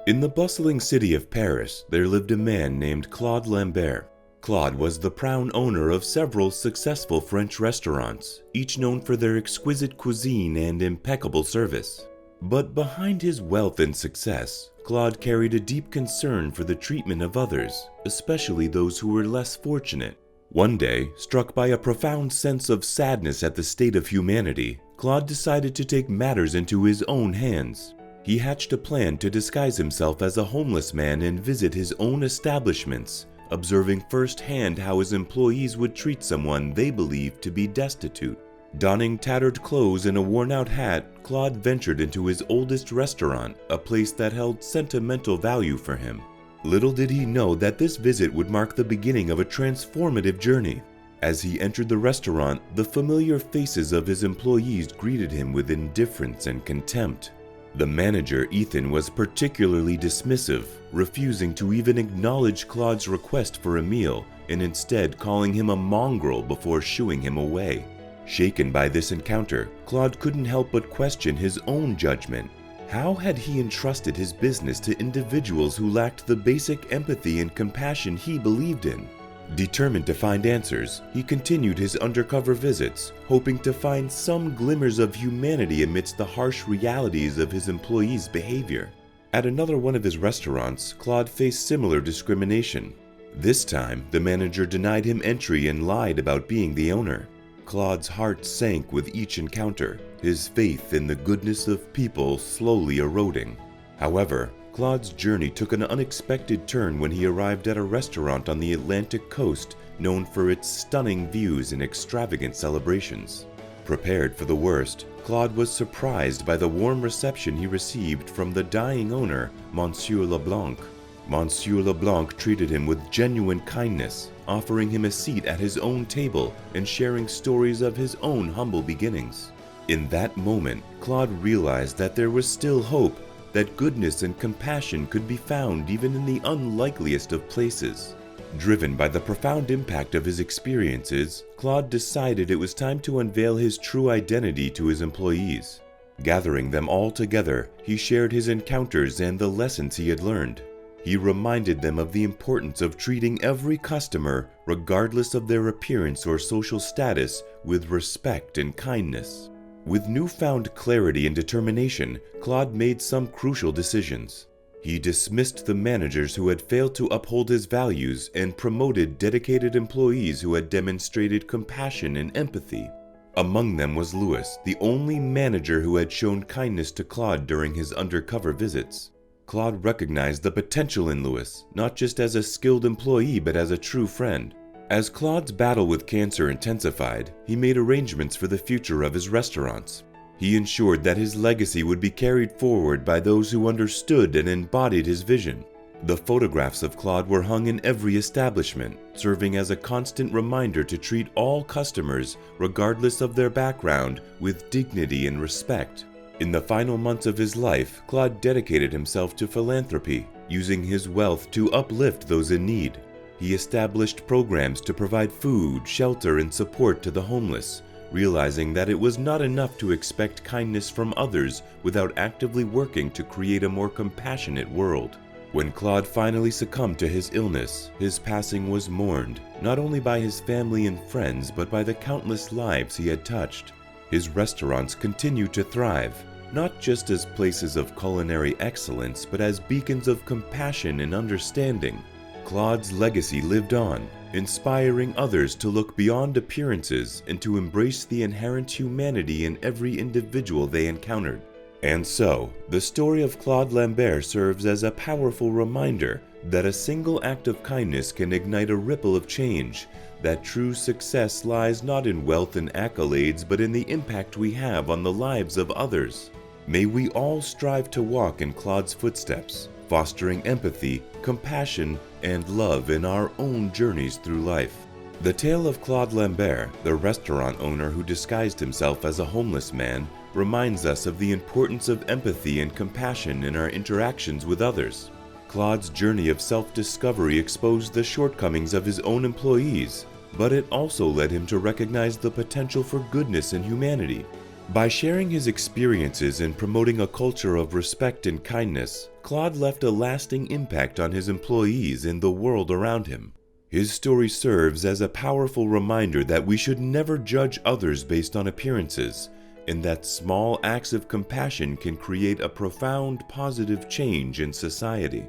In the bustling city of Paris, there lived a man named Claude Lambert. Claude was the proud owner of several successful French restaurants, each known for their exquisite cuisine and impeccable service. But behind his wealth and success, Claude carried a deep concern for the treatment of others, especially those who were less fortunate. One day, struck by a profound sense of sadness at the state of humanity, Claude decided to take matters into his own hands. He hatched a plan to disguise himself as a homeless man and visit his own establishments, observing firsthand how his employees would treat someone they believed to be destitute. Donning tattered clothes and a worn-out hat, Claude ventured into his oldest restaurant, a place that held sentimental value for him. Little did he know that this visit would mark the beginning of a transformative journey. As he entered the restaurant, the familiar faces of his employees greeted him with indifference and contempt. The manager, Ethan, was particularly dismissive, refusing to even acknowledge Claude's request for a meal and instead calling him a mongrel before shooing him away. Shaken by this encounter, Claude couldn't help but question his own judgment. How had he entrusted his business to individuals who lacked the basic empathy and compassion he believed in? Determined to find answers, he continued his undercover visits, hoping to find some glimmers of humanity amidst the harsh realities of his employees' behavior. At another one of his restaurants, Claude faced similar discrimination. This time, the manager denied him entry and lied about being the owner. Claude's heart sank with each encounter, his faith in the goodness of people slowly eroding. However, Claude's journey took an unexpected turn when he arrived at a restaurant on the Atlantic coast known for its stunning views and extravagant celebrations. Prepared for the worst, Claude was surprised by the warm reception he received from the dying owner, Monsieur Leblanc. Monsieur Leblanc treated him with genuine kindness, offering him a seat at his own table and sharing stories of his own humble beginnings. In that moment, Claude realized that there was still hope, that goodness and compassion could be found even in the unlikeliest of places. Driven by the profound impact of his experiences, Claude decided it was time to unveil his true identity to his employees. Gathering them all together, he shared his encounters and the lessons he had learned. He reminded them of the importance of treating every customer, regardless of their appearance or social status, with respect and kindness. With newfound clarity and determination, Claude made some crucial decisions. He dismissed the managers who had failed to uphold his values and promoted dedicated employees who had demonstrated compassion and empathy. Among them was Louis, the only manager who had shown kindness to Claude during his undercover visits. Claude recognized the potential in Louis, not just as a skilled employee but as a true friend. As Claude's battle with cancer intensified, he made arrangements for the future of his restaurants. He ensured that his legacy would be carried forward by those who understood and embodied his vision. The photographs of Claude were hung in every establishment, serving as a constant reminder to treat all customers, regardless of their background, with dignity and respect. In the final months of his life, Claude dedicated himself to philanthropy, using his wealth to uplift those in need. He established programs to provide food, shelter, and support to the homeless, realizing that it was not enough to expect kindness from others without actively working to create a more compassionate world. When Claude finally succumbed to his illness, his passing was mourned, not only by his family and friends but by the countless lives he had touched. His restaurants continued to thrive, not just as places of culinary excellence but as beacons of compassion and understanding. Claude's legacy lived on, inspiring others to look beyond appearances and to embrace the inherent humanity in every individual they encountered. And so, the story of Claude Lambert serves as a powerful reminder that a single act of kindness can ignite a ripple of change, that true success lies not in wealth and accolades but in the impact we have on the lives of others. May we all strive to walk in Claude's footsteps, fostering empathy, compassion, and love in our own journeys through life. The tale of Claude Lambert, the restaurant owner who disguised himself as a homeless man, reminds us of the importance of empathy and compassion in our interactions with others. Claude's journey of self-discovery exposed the shortcomings of his own employees, but it also led him to recognize the potential for goodness in humanity. By sharing his experiences and promoting a culture of respect and kindness, Claude left a lasting impact on his employees and the world around him. His story serves as a powerful reminder that we should never judge others based on appearances, and that small acts of compassion can create a profound positive change in society.